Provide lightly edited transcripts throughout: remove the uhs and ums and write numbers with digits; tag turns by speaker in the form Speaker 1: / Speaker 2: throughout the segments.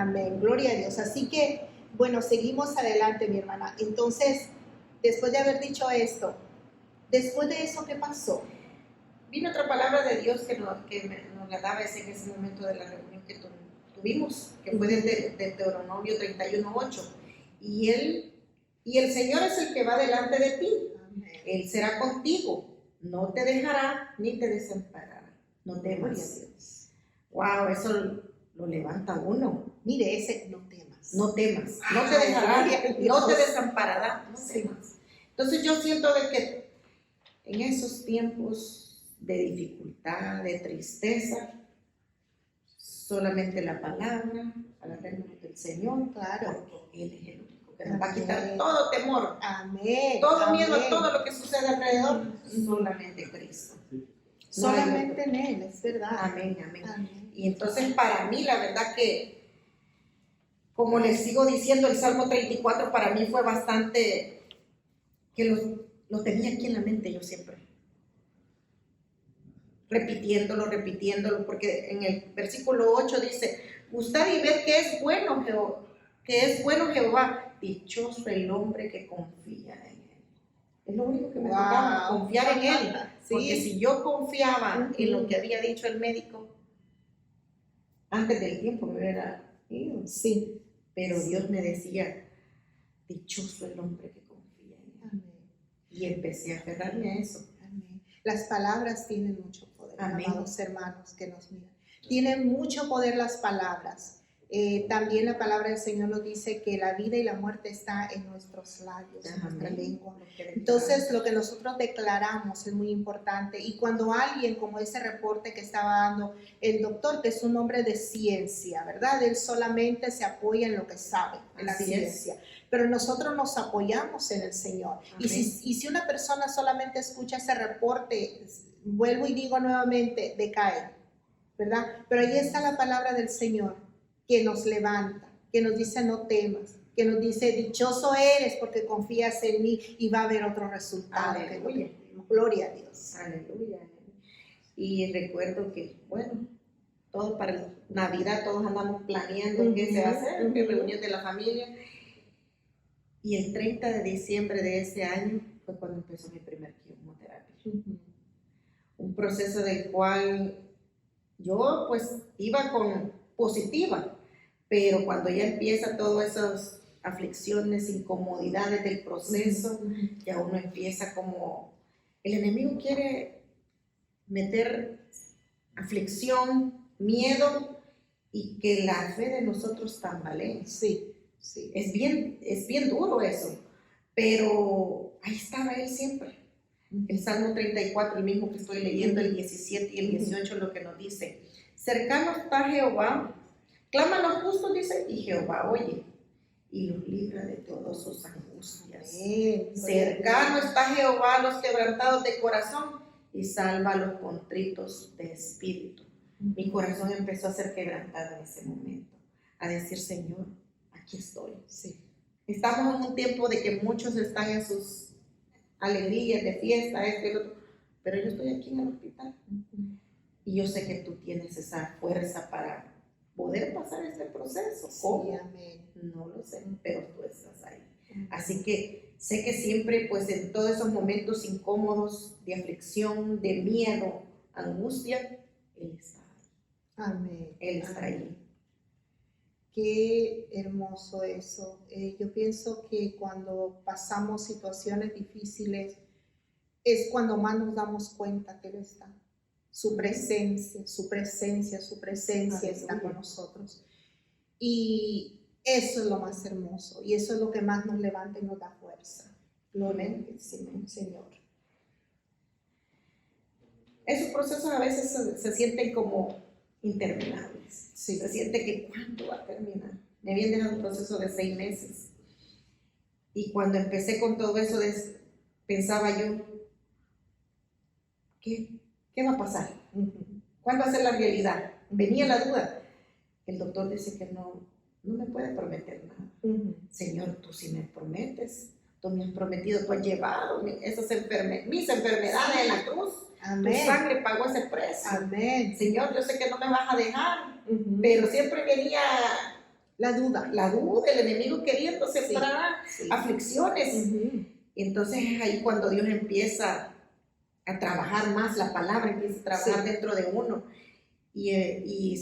Speaker 1: Amén, gloria a Dios. Así que, bueno, seguimos adelante, mi hermana. Entonces, después de haber dicho esto, después de eso, ¿qué pasó?
Speaker 2: Vino otra palabra de Dios que nos la daba en ese momento de la reunión que tuvimos, que fue de Deuteronomio 31:8. Y el Señor es el que va delante de ti.
Speaker 1: Amén.
Speaker 2: Él será contigo, no te dejará ni te desamparará. No temas. Wow, eso lo levanta uno.
Speaker 1: Mire, ese no temas.
Speaker 2: No temas, no te dejará, no te desamparará, no temas. Entonces yo siento de que en esos tiempos de dificultad, de tristeza, solamente la palabra, agarrarnos del Señor,
Speaker 1: Claro.
Speaker 2: porque Él es el único que nos va a quitar todo temor,
Speaker 1: Amén.
Speaker 2: todo
Speaker 1: Amén.
Speaker 2: miedo a todo lo que sucede alrededor, solamente Cristo.
Speaker 1: Solamente en Él, es verdad.
Speaker 2: Amén, amén.
Speaker 1: Amén.
Speaker 2: Y entonces para mí la verdad que, como les sigo diciendo, el Salmo 34 para mí fue bastante, que lo tenía aquí en la mente yo siempre. Repitiéndolo, porque en el versículo 8 dice, gustad y ved que es bueno Jehová, dichoso el hombre que confía en Él. Es lo único que me tocaba, confiar en Él.
Speaker 1: Sí.
Speaker 2: Porque si yo confiaba en lo que había dicho el médico, antes del tiempo me hubiera ido.
Speaker 1: Sí.
Speaker 2: Pero Dios me decía, dichoso el hombre que confía en Él.
Speaker 1: Amén.
Speaker 2: Y empecé a aferrarme a eso.
Speaker 1: Amén. Las palabras tienen mucho poder,
Speaker 2: Amén.
Speaker 1: amados hermanos que nos miran. Tienen mucho poder las palabras. También la palabra del Señor nos dice que la vida y la muerte está en nuestros labios, en nuestra lengua. Entonces, lo que nosotros declaramos es muy importante. Y cuando alguien, como ese reporte que estaba dando el doctor, que es un hombre de ciencia, ¿verdad? Él solamente se apoya en lo que sabe, en la ciencia. Pero nosotros nos apoyamos en el Señor. Y si una persona solamente escucha ese reporte, vuelvo y digo nuevamente, decae, ¿verdad? Pero ahí está la palabra del Señor, que nos levanta, que nos dice no temas, que nos dice dichoso eres porque confías en mí y va a haber otro resultado.
Speaker 2: Aleluya.
Speaker 1: Gloria a Dios.
Speaker 2: Aleluya. Y recuerdo que, bueno, todo para Navidad, todos andamos planeando qué se va a hacer, qué reunión de la familia. Y el 30 de diciembre de ese año fue cuando empezó mi primer quimioterapia. Un proceso del cual yo pues iba con positiva, pero cuando ya empieza todas esas aflicciones, incomodidades del proceso, ya uno empieza como, el enemigo quiere meter aflicción, miedo y que la fe de nosotros tambalee.
Speaker 1: Sí.
Speaker 2: Es bien duro eso, pero ahí estaba él siempre. El Salmo 34, el mismo que estoy leyendo, el 17 y el 18, lo que nos dice, cercano está Jehová, claman los justos, dice, y Jehová oye, y los libra de todas sus angustias. Cercano está Jehová a los quebrantados de corazón, y salva a los contritos de espíritu. Mi corazón empezó a ser quebrantado en ese momento, a decir, Señor, aquí estoy.
Speaker 1: Sí.
Speaker 2: Estamos en un tiempo de que muchos están en sus alegrías de fiesta, esto y lo otro, pero yo estoy aquí en el hospital. Y yo sé que tú tienes esa fuerza para poder pasar este proceso. ¿Cómo?
Speaker 1: Sí, amén.
Speaker 2: No lo sé, pero tú estás ahí. Así que sé que siempre, pues en todos esos momentos incómodos de aflicción, de miedo, angustia, Él está ahí.
Speaker 1: Amén.
Speaker 2: Él está ahí.
Speaker 1: Qué hermoso eso. Yo pienso que cuando pasamos situaciones difíciles es cuando más nos damos cuenta que Él está. Su presencia está con nosotros. Y eso es lo más hermoso. Y eso es lo que más nos levanta y nos da fuerza. Gloria al Señor.
Speaker 2: Esos procesos a veces se sienten como interminables.
Speaker 1: Sí.
Speaker 2: Se siente que ¿cuándo va a terminar? Me habían dejado un proceso de 6 meses. Y cuando empecé con todo eso, pensaba yo, ¿qué va a pasar? ¿Cuándo va a ser la realidad? Venía la duda. El doctor dice que no me puede prometer nada. Señor, tú sí me prometes. Tú me has prometido, tú has llevado mis enfermedades en la cruz.
Speaker 1: Amén.
Speaker 2: Tu sangre pagó ese precio.
Speaker 1: Amén.
Speaker 2: Señor, yo sé que no me vas a dejar, pero siempre venía
Speaker 1: La duda.
Speaker 2: La duda, el enemigo queriendo sembrar aflicciones. Y entonces es ahí cuando Dios empieza a trabajar más la palabra, empieza a trabajar dentro de uno. Y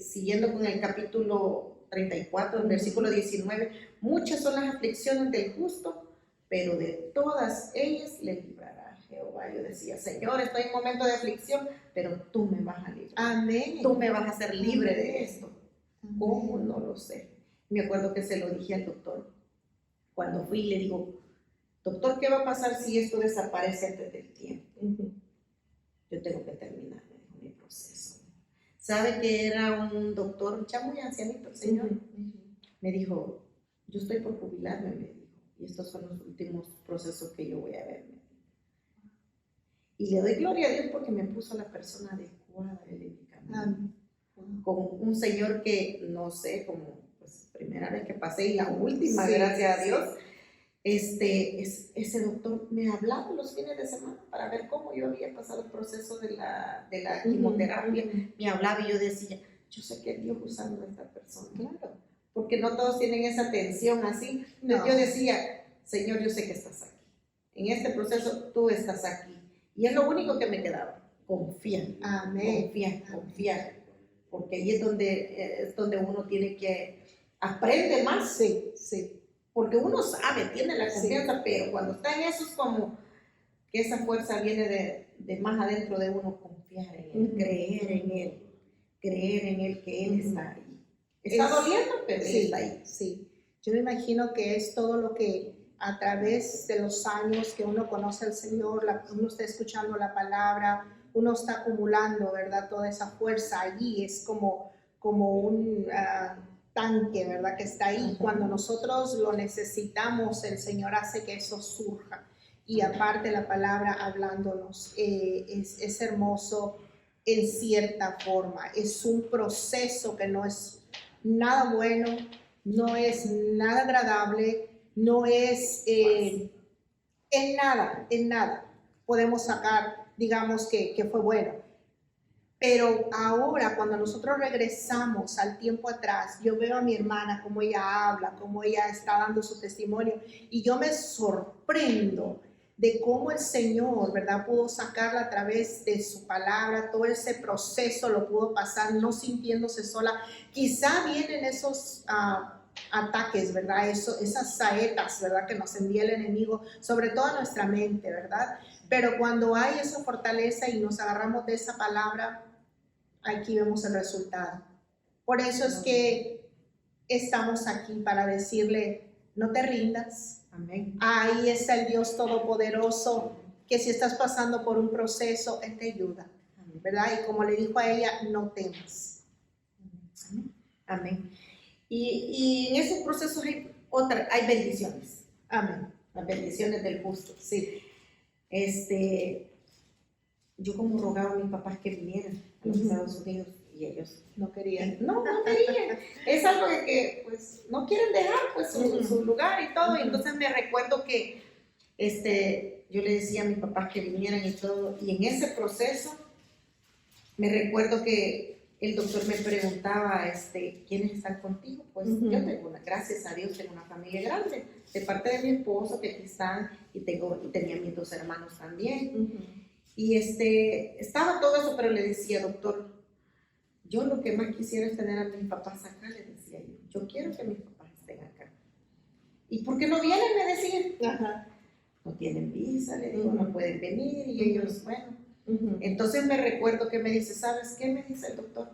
Speaker 2: siguiendo con el capítulo 34, el versículo 19, muchas son las aflicciones del justo, pero de todas ellas le librará Jehová. Yo decía, Señor, estoy en momento de aflicción, pero tú me vas a librar.
Speaker 1: Amén.
Speaker 2: Tú me vas a hacer libre de esto. ¿Cómo? No lo sé. Me acuerdo que se lo dije al doctor. Cuando fui, le digo, doctor, ¿qué va a pasar si esto desaparece antes del tiempo? Yo tengo que terminar, me dijo, mi proceso. ¿Sabe que era un doctor ya muy ancianito, el señor? Me dijo, yo estoy por jubilarme, me dijo, y estos son los últimos procesos que yo voy a ver. Y le doy gloria a Dios porque me puso la persona adecuada en mi camino. Con un señor que, no sé, como pues primera vez que pasé y la última, gracias a Dios, ese doctor me hablaba los fines de semana para ver cómo yo había pasado el proceso de la quimioterapia. Me hablaba y yo decía, yo sé que Dios usando a esta persona. Claro, porque no todos tienen esa atención así. No. Yo decía, Señor, yo sé que estás aquí. En este proceso tú estás aquí. Y es lo único que me quedaba, confiar. Amén. Confiar. Porque ahí es donde uno tiene que aprender más. Sí. Porque uno sabe, tiene la confianza, pero cuando está en eso es como que esa fuerza viene de más adentro de uno, confiar en Él, creer en Él que Él está ahí. Está doliendo, pero Él está ahí.
Speaker 1: Sí, yo me imagino que es todo lo que a través de los años que uno conoce al Señor, uno está escuchando la palabra, uno está acumulando, ¿verdad? Toda esa fuerza allí, es como un tanque, ¿verdad? Que está ahí. Cuando nosotros lo necesitamos, el Señor hace que eso surja. Y aparte la palabra hablándonos, es hermoso en cierta forma. Es un proceso que no es nada bueno, no es nada agradable, no es en nada podemos sacar, digamos que fue bueno. Pero ahora, cuando nosotros regresamos al tiempo atrás, yo veo a mi hermana cómo ella habla, cómo ella está dando su testimonio, y yo me sorprendo de cómo el Señor, ¿verdad?, pudo sacarla a través de su palabra, todo ese proceso lo pudo pasar, no sintiéndose sola. Quizá vienen esos ataques, ¿verdad?, esas saetas, ¿verdad?, que nos envía el enemigo, sobre todo a nuestra mente, ¿verdad? Pero cuando hay esa fortaleza y nos agarramos de esa palabra, aquí vemos el resultado. Por eso es que estamos aquí para decirle, no te rindas.
Speaker 2: Amén.
Speaker 1: Ahí está el Dios Todopoderoso, que si estás pasando por un proceso, Él te ayuda, ¿verdad? Y como le dijo a ella, no temas.
Speaker 2: Amén. Y en esos procesos hay bendiciones.
Speaker 1: Amén.
Speaker 2: Las bendiciones del justo.
Speaker 1: Sí.
Speaker 2: Yo como rogaba a mis papás que vinieran a los Estados Unidos y ellos
Speaker 1: no querían.
Speaker 2: No querían. Es algo de que pues no quieren dejar pues su lugar y todo. Y entonces me recuerdo que yo le decía a mis papás que vinieran y todo. Y en ese proceso me recuerdo que el doctor me preguntaba, ¿quiénes están contigo? Pues yo tengo gracias a Dios, tengo una familia grande, de parte de mi esposo que aquí están, y tenía mis 2 hermanos también. Y estaba todo eso, pero le decía, doctor, yo lo que más quisiera es tener a mis papás acá, le decía yo quiero que mis papás estén acá. ¿Y por qué no vienen? Me decían. No tienen visa, le digo, no pueden venir, y ellos, bueno. Entonces me recuerdo que me dice, ¿sabes qué? Me dice el doctor,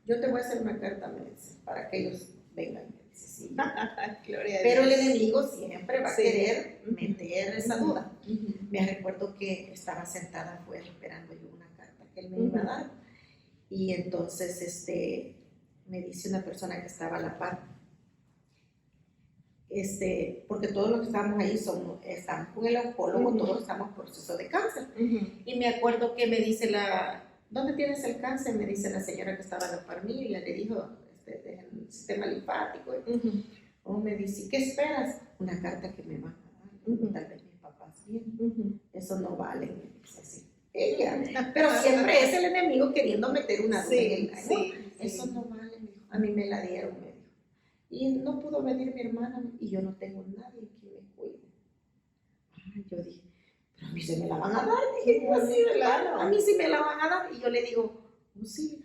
Speaker 2: yo te voy a hacer una carta, me dice, para que ellos vengan. Me dice, sí. Pero el enemigo siempre va a querer meter esa duda. Me recuerdo que estaba sentada afuera esperando yo una carta que él me iba a dar. Y entonces me dice una persona que estaba a la par, porque todos los que estamos ahí estamos con el oncólogo, todos estamos en proceso de cáncer. Y me acuerdo que me dice ¿dónde tienes el cáncer? Me dice la señora que estaba a la par mía, y le dijo, del sistema linfático. Me dice, ¿qué esperas? Una carta que me van a dar, tal vez mis papás bien. Eso no vale, me dice así. Pero siempre es el enemigo queriendo meter una duda en el aire. Eso no vale, me dijo. A mí me la dieron, me dijo. y no pudo venir mi hermana y yo no tengo nadie que me cuide. Yo dije, pero a mí se me la van a dar, dije, pues sí, ¿verdad? A mí sí me la van a dar. Y yo le digo, oh, sí,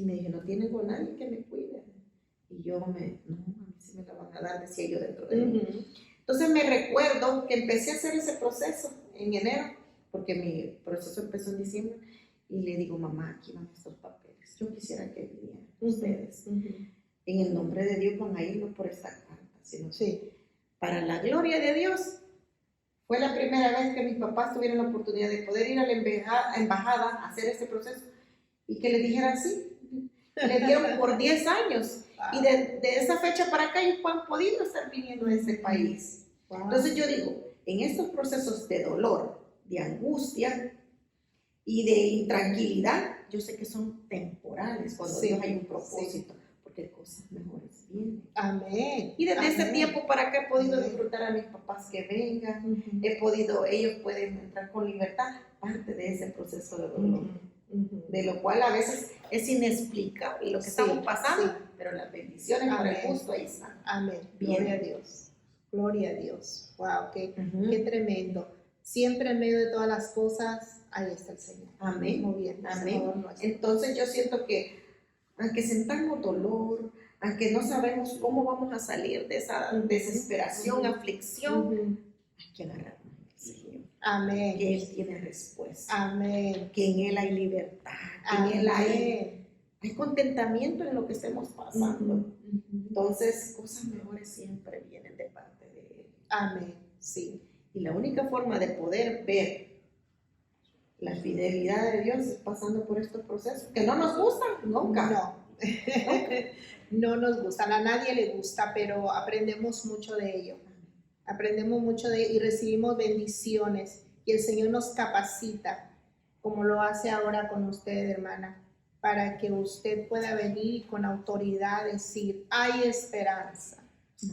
Speaker 2: me dije, no tiene con nadie que me cuide. Y yo no, a mí sí me la van a dar, decía yo dentro de mí. Entonces me recuerdo que empecé a hacer ese proceso en enero, porque mi proceso empezó en diciembre, y le digo, mamá, aquí van estos papeles, yo quisiera que vinieran ustedes. En el nombre de Dios van a ir, no por esta carta, sino para la gloria de Dios. Fue la primera vez que mis papás tuvieron la oportunidad de poder ir a la embajada a hacer este proceso y que le dijeran sí. Le dieron por 10 años. Y de esa fecha para acá ellos han podido estar viniendo a este país. Entonces yo digo, en estos procesos de dolor, de angustia y de intranquilidad, yo sé que son temporales cuando Dios hay un propósito, porque cosas mejores vienen.
Speaker 1: Amén.
Speaker 2: Y desde ese tiempo para acá he podido disfrutar a mis papás que vengan, ellos pueden entrar con libertad, parte de ese proceso de dolor. De lo cual a veces es inexplicable lo que estamos pasando, pero las bendiciones para el justo ahí están.
Speaker 1: Amén. Gloria a Dios. Gloria a Dios. Wow, qué tremendo. Siempre en medio de todas las cosas, ahí está el Señor.
Speaker 2: Amén.
Speaker 1: Muy bien.
Speaker 2: Amén. Entonces yo siento que aunque sentamos dolor, aunque no sabemos cómo vamos a salir de esa desesperación, aflicción, hay que agarrarnos al Señor.
Speaker 1: Amén.
Speaker 2: Que Él tiene respuesta.
Speaker 1: Amén.
Speaker 2: Que en Él hay libertad. Que en Él hay contentamiento en lo que estemos pasando. Entonces, cosas mejores siempre vienen de parte de Él.
Speaker 1: Amén. Sí.
Speaker 2: Y la única forma de poder ver la fidelidad de Dios es pasando por estos procesos, que no nos gustan nunca.
Speaker 1: No. No nos gustan, a nadie le gusta, pero aprendemos mucho de ello. Aprendemos mucho de ello y recibimos bendiciones. Y el Señor nos capacita, como lo hace ahora con usted, hermana, para que usted pueda venir con autoridad, decir, hay esperanza.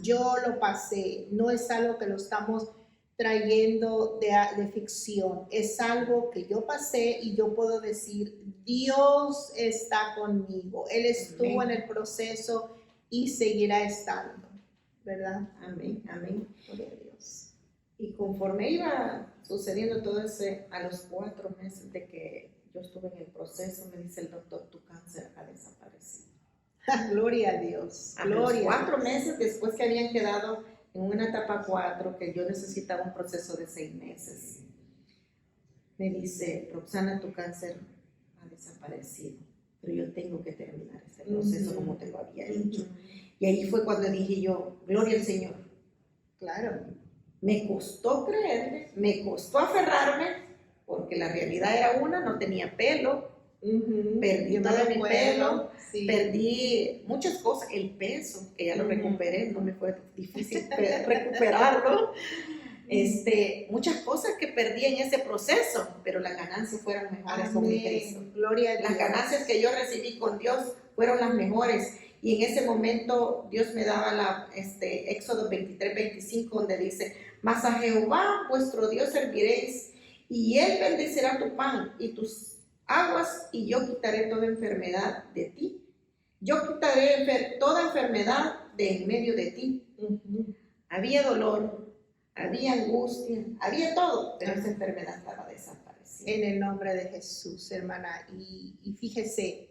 Speaker 1: Yo lo pasé, no es algo que lo estamos trayendo de ficción, es algo que yo pasé y yo puedo decir, Dios está conmigo, Él estuvo en el proceso y seguirá estando, ¿verdad?
Speaker 2: Amén, amén.
Speaker 1: Gloria a Dios.
Speaker 2: Y conforme iba sucediendo todo ese, a los 4 meses de que yo estuve en el proceso, me dice el doctor, tu cáncer ha desaparecido.
Speaker 1: Gloria a Dios.
Speaker 2: A los 4 meses después que habían quedado en una etapa 4, que yo necesitaba un proceso de 6 meses, me dice, Roxana, tu cáncer ha desaparecido, pero yo tengo que terminar este proceso como te lo había dicho. Y ahí fue cuando dije yo, gloria al Señor.
Speaker 1: Claro.
Speaker 2: Me costó creerme, me costó aferrarme, porque la realidad era una, no tenía pelo, perdí todo mi pelo, perdí muchas cosas, el peso, que ya lo recuperé, no me fue difícil recuperarlo, muchas cosas que perdí en ese proceso, pero las ganancias fueron mejores con mi Cristo.
Speaker 1: Gloria a Dios.
Speaker 2: Las ganancias que yo recibí con Dios fueron las mejores. Y en ese momento Dios me daba Éxodo 23:25, donde dice, mas a Jehová vuestro Dios serviréis, y Él bendecirá tu pan y tus aguas, y yo quitaré toda enfermedad de ti. Yo quitaré toda enfermedad de en medio de ti. Había dolor, había angustia, había todo, pero esa enfermedad estaba desaparecida.
Speaker 1: En el nombre de Jesús, hermana. Y fíjese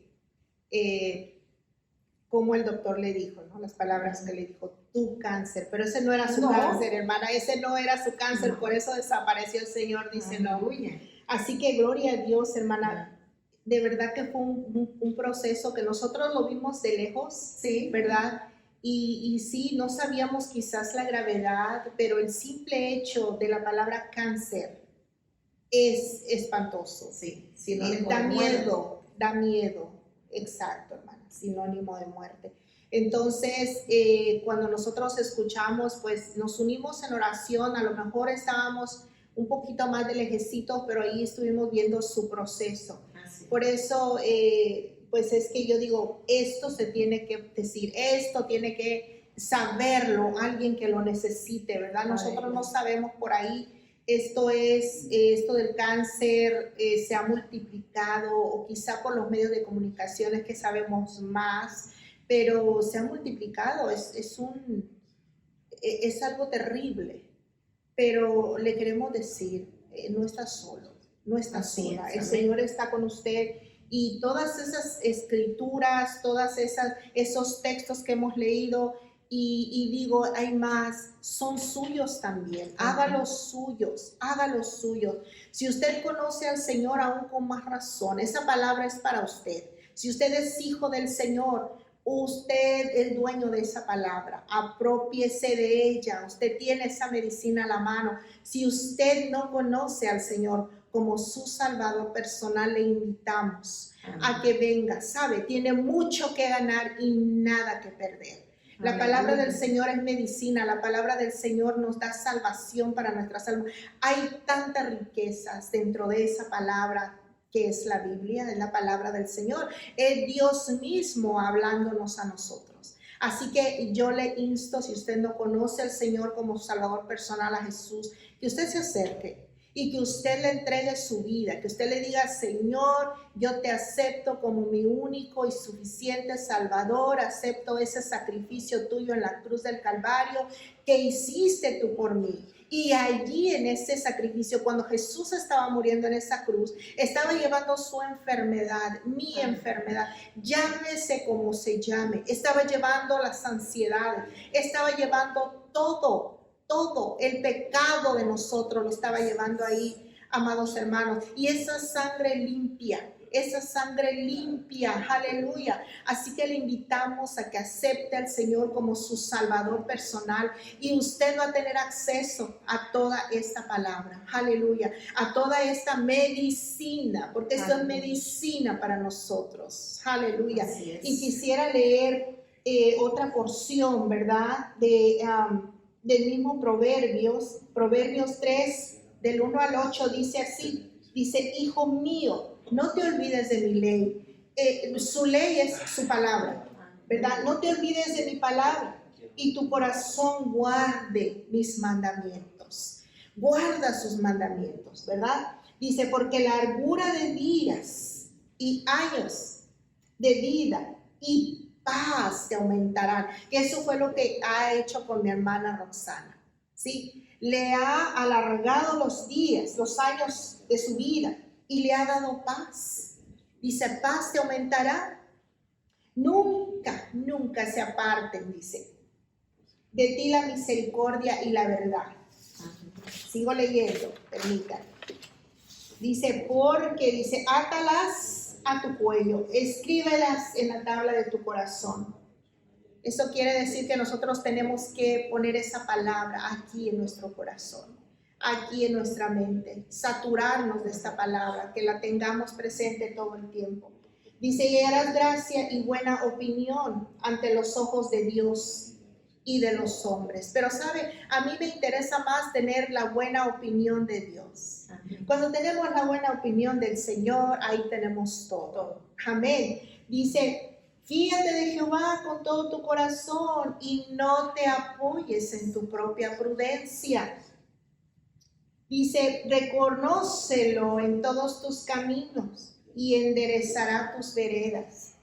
Speaker 1: cómo el doctor le dijo, ¿no? Las palabras que le dijo, tu cáncer, pero ese no era su cáncer, hermana, ese no era su cáncer, por eso desapareció el Señor, dice no. Así que gloria a Dios, hermana, de verdad que fue un proceso que nosotros lo vimos de lejos,
Speaker 2: sí,
Speaker 1: ¿verdad? Y sí, no sabíamos quizás la gravedad, pero el simple hecho de la palabra cáncer es espantoso.
Speaker 2: Sí,
Speaker 1: da miedo, exacto, hermana, sinónimo de muerte. Entonces, cuando nosotros escuchamos, pues nos unimos en oración, a lo mejor estábamos un poquito más de lejecitos, pero ahí estuvimos viendo su proceso. Por eso, pues es que yo digo, esto se tiene que decir, esto tiene que saberlo alguien que lo necesite, ¿verdad? Nosotros no sabemos por ahí, esto del cáncer se ha multiplicado, o quizá por los medios de comunicación es que sabemos más, pero se ha multiplicado, es algo terrible, pero le queremos decir, no está solo, no está sola, el Señor está con usted. Y todas esas escrituras, esos textos que hemos leído, y digo, hay más, son suyos también. Hágalos suyos, hágalos suyos. Si usted conoce al Señor, aún con más razón, esa palabra es para usted. Si usted es hijo del Señor, usted es dueño de esa palabra, aprópiese de ella. Usted tiene esa medicina a la mano. Si usted no conoce al Señor como su Salvador personal, le invitamos a que venga. Sabe, tiene mucho que ganar y nada que perder. La palabra del Señor es medicina, la palabra del Señor nos da salvación para nuestras almas. Hay tantas riquezas dentro de esa palabra que es la Biblia, es la palabra del Señor. Es Dios mismo hablándonos a nosotros. Así que yo le insto, si usted no conoce al Señor como Salvador personal, a Jesús, que usted se acerque y que usted le entregue su vida, que usted le diga, Señor, yo te acepto como mi único y suficiente Salvador, acepto ese sacrificio tuyo en la cruz del Calvario que hiciste tú por mí. Y allí en ese sacrificio, cuando Jesús estaba muriendo en esa cruz, estaba llevando su enfermedad, mi enfermedad, llámese como se llame, estaba llevando las ansiedades, estaba llevando todo el pecado de nosotros lo estaba llevando ahí, amados hermanos. Y esa sangre limpia, aleluya. Así que le invitamos a que acepte al Señor como su Salvador personal y usted va a tener acceso a toda esta palabra, aleluya, a toda esta medicina, porque esto es medicina para nosotros, aleluya. Y quisiera leer otra porción, ¿verdad? Del mismo Proverbios 3, del 1 al 8, dice así, dice, hijo mío, no te olvides de mi ley. Su ley es su palabra, ¿verdad? No te olvides de mi palabra y tu corazón guarde mis mandamientos. Guarda sus mandamientos, ¿verdad? Dice, porque largura de días y años de vida y paz te aumentarán. Que eso fue lo que ha hecho con mi hermana Roxana, ¿sí? Le ha alargado los días, los años de su vida y le ha dado paz. Dice, paz te aumentará. Nunca, nunca se aparten, dice, de ti la misericordia y la verdad. Sigo leyendo, permítanme. Dice, porque, dice, átalas a tu cuello, escríbelas en la tabla de tu corazón. Eso quiere decir que nosotros tenemos que poner esa palabra aquí en nuestro corazón, aquí en nuestra mente, saturarnos de esta palabra, que la tengamos presente todo el tiempo. Dice, y harás gracia y buena opinión ante los ojos de Dios y de los hombres. Pero sabe, a mí me interesa más tener la buena opinión de Dios. Cuando tenemos la buena opinión del Señor, ahí tenemos todo. Amén. Dice, fíjate de Jehová con todo tu corazón y no te apoyes en tu propia prudencia. Dice, reconócelo en todos tus caminos y enderezará tus veredas.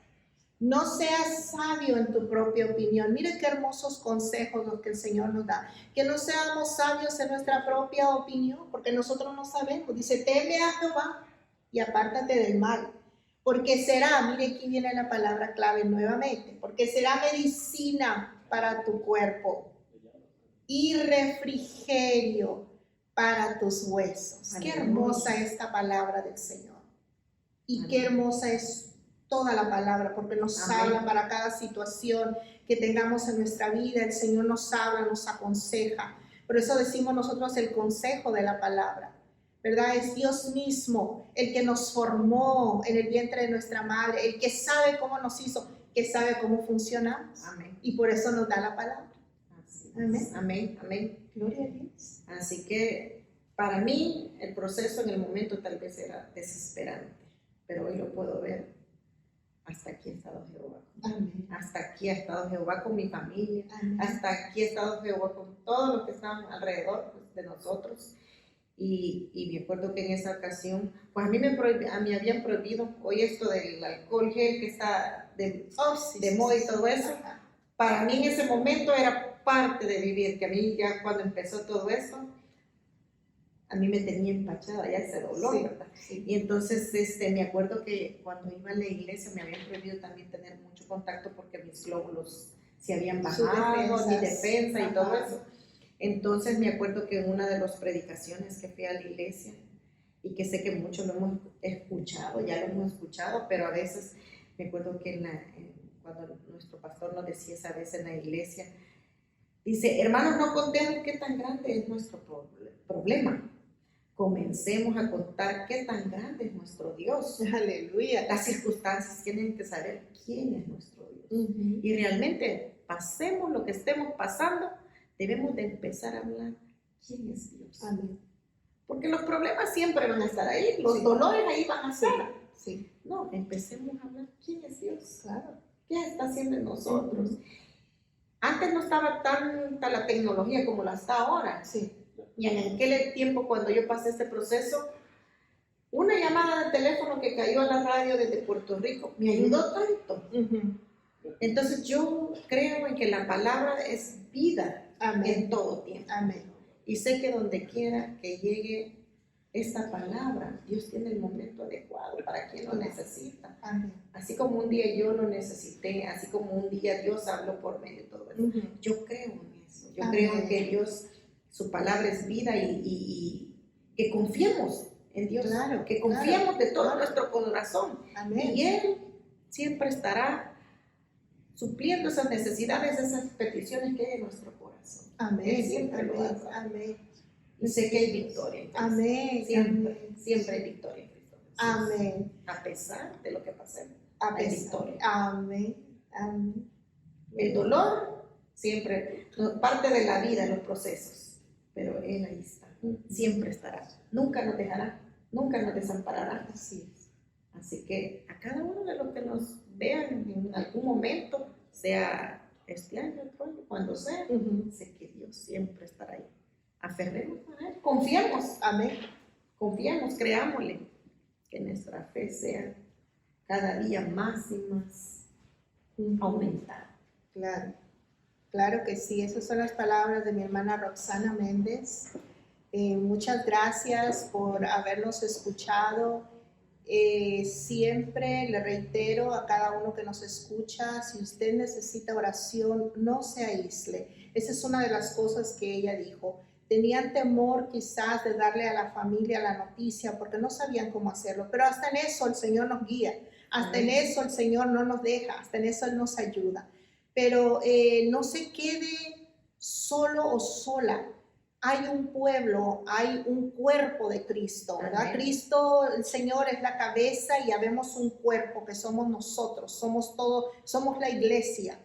Speaker 1: No seas sabio en tu propia opinión. Mire qué hermosos consejos los que el Señor nos da. Que no seamos sabios en nuestra propia opinión, porque nosotros no sabemos. Dice, teme a Jehová y apártate del mal. Porque será, mire aquí viene la palabra clave nuevamente, porque será medicina para tu cuerpo y refrigerio para tus huesos. Qué hermosa esta palabra del Señor. Y qué hermosa es toda la palabra, porque nos habla para cada situación que tengamos en nuestra vida. El Señor nos habla, nos aconseja. Por eso decimos nosotros el consejo de la palabra, ¿verdad? Es Dios mismo el que nos formó en el vientre de nuestra madre, el que sabe cómo nos hizo, que sabe cómo funcionamos. Amén. Y por eso nos da la palabra. Amén.
Speaker 2: Amén, amén.
Speaker 1: Gloria a Dios.
Speaker 2: Así que para mí el proceso en el momento tal vez era desesperante, pero hoy lo puedo ver. Hasta aquí ha estado Jehová.
Speaker 1: Amén.
Speaker 2: Hasta aquí ha estado Jehová con mi familia.
Speaker 1: Amén.
Speaker 2: Hasta aquí ha estado Jehová con todos los que están alrededor, pues, de nosotros. Y me acuerdo que en esa ocasión, pues a mí me habían prohibido, hoy esto del alcohol gel que está de moda y todo eso, para mí en ese momento era parte de vivir, que a mí ya cuando empezó todo eso, a mí me tenía empachada ya ese dolor, ¿verdad? Sí. Y entonces me acuerdo que cuando iba a la iglesia me habían prohibido también tener mucho contacto porque mis glóbulos se habían bajado, mi defensa y todo eso. Entonces me acuerdo que en una de las predicaciones que fui a la iglesia, y que sé que muchos lo hemos escuchado, ya lo hemos escuchado, pero a veces me acuerdo que cuando nuestro pastor nos decía esa vez en la iglesia, dice, hermanos, no contemos qué tan grande es nuestro problema. Comencemos a contar qué tan grande es nuestro Dios.
Speaker 1: Aleluya.
Speaker 2: Las circunstancias tienen que saber quién es nuestro Dios. Y realmente, pasemos lo que estemos pasando, debemos de empezar a hablar quién es Dios.
Speaker 1: Amén.
Speaker 2: Porque los problemas siempre van a estar ahí, los dolores ahí van a estar.
Speaker 1: Sí.
Speaker 2: No, empecemos a hablar quién es Dios.
Speaker 1: Claro.
Speaker 2: ¿Qué está haciendo en nosotros? Antes no estaba tanta la tecnología como la está ahora.
Speaker 1: Sí.
Speaker 2: Y en aquel tiempo, cuando yo pasé este proceso, una llamada de teléfono que cayó a la radio desde Puerto Rico me ayudó tanto. Entonces yo creo en que la palabra es vida. Amén. En todo tiempo.
Speaker 1: Amén.
Speaker 2: Y sé que donde quiera que llegue esta palabra, Dios tiene el momento adecuado para quien lo necesita.
Speaker 1: Amén.
Speaker 2: Así como un día yo lo necesité, así como un día Dios habló por medio de todo eso. Yo creo en eso. Yo creo en que Dios, su palabra es vida y que confiemos en Dios.
Speaker 1: Claro,
Speaker 2: que confiemos de todo nuestro corazón.
Speaker 1: Amén.
Speaker 2: Y Él siempre estará supliendo esas necesidades, esas peticiones que hay en nuestro corazón.
Speaker 1: Amén.
Speaker 2: Él siempre lo hace.
Speaker 1: Amén.
Speaker 2: Y sé que hay victoria en Cristo.
Speaker 1: Amén.
Speaker 2: Siempre hay victoria en Cristo.
Speaker 1: Amén.
Speaker 2: A pesar de lo que pasemos,
Speaker 1: hay
Speaker 2: victoria.
Speaker 1: Amén. Amén.
Speaker 2: El dolor siempre parte de la vida, los procesos, pero Él ahí está. Siempre estará. Nunca nos dejará, nunca nos desamparará.
Speaker 1: Así es.
Speaker 2: Así que a cada uno de los que nos vean en algún momento, sea este año, cuando sea, sé que Dios siempre estará ahí. Aferremos a Él, confiemos, amén, confiemos, creámosle, que nuestra fe sea cada día más y más aumentada.
Speaker 1: Claro, claro que sí, esas son las palabras de mi hermana Roxana Méndez. Muchas gracias por habernos escuchado. Siempre le reitero a cada uno que nos escucha, si usted necesita oración, no se aísle. Esa es una de las cosas que ella dijo. Tenían temor quizás de darle a la familia la noticia porque no sabían cómo hacerlo, pero hasta en eso el Señor nos guía, hasta en eso el Señor no nos deja, hasta en eso Él nos ayuda. Pero no se quede solo o sola. Hay un pueblo, hay un cuerpo de Cristo, ¿verdad? Amén. Cristo, el Señor es la cabeza y habemos un cuerpo que somos nosotros, somos la iglesia.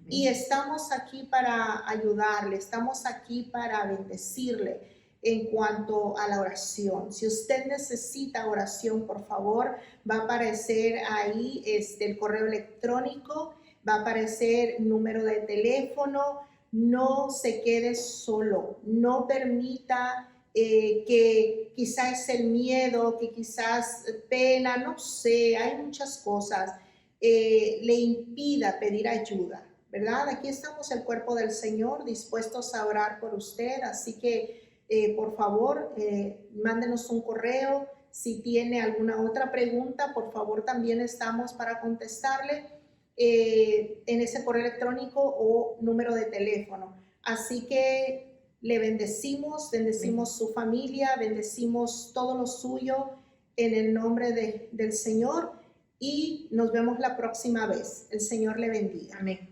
Speaker 1: Y estamos aquí para ayudarle, estamos aquí para bendecirle en cuanto a la oración. Si usted necesita oración, por favor, va a aparecer ahí el correo electrónico, va a aparecer número de teléfono. No se quede solo, no permita que quizás el miedo, que quizás pena, no sé, hay muchas cosas, le impida pedir ayuda. ¿Verdad? Aquí estamos el cuerpo del Señor dispuestos a orar por usted, así que por favor mándenos un correo, si tiene alguna otra pregunta, por favor también estamos para contestarle en ese correo electrónico o número de teléfono. Así que le bendecimos su familia, bendecimos todo lo suyo en el nombre del Señor y nos vemos la próxima vez. El Señor le bendiga.
Speaker 2: Amén.